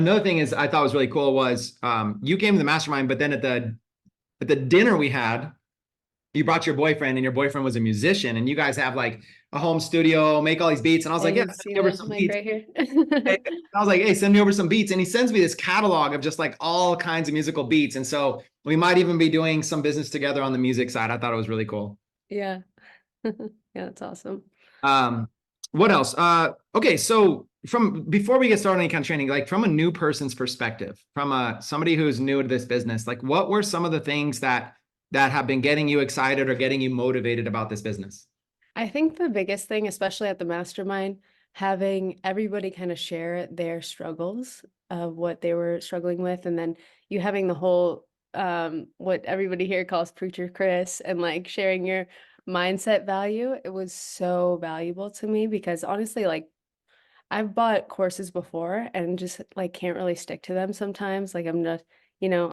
Another thing is I thought was really cool was you came to the mastermind, but then at the dinner we had, you brought your boyfriend and your boyfriend was a musician and you guys have like a home studio, make all these beats. And I was like, And yeah, you send see me over them some like beats. right here. I was like, hey, send me over some beats. And he sends me this catalog of just like all kinds of musical beats. And so we might even be doing some business together on the music side. I thought it was really cool. Yeah. Yeah, that's awesome. Um, what else? Okay, so from before we get started on any kind of training, like from a new person's perspective, from somebody who's new to this business, like what were some of the things that have been getting you excited or getting you motivated about this business? I think the biggest thing, especially at the mastermind, having everybody kind of share their struggles of what they were struggling with, and then you having the whole what everybody here calls preacher Chris, and like sharing your mindset value. It was so valuable to me because honestly, like I've bought courses before and just like can't really stick to them sometimes. Like I'm not, you know,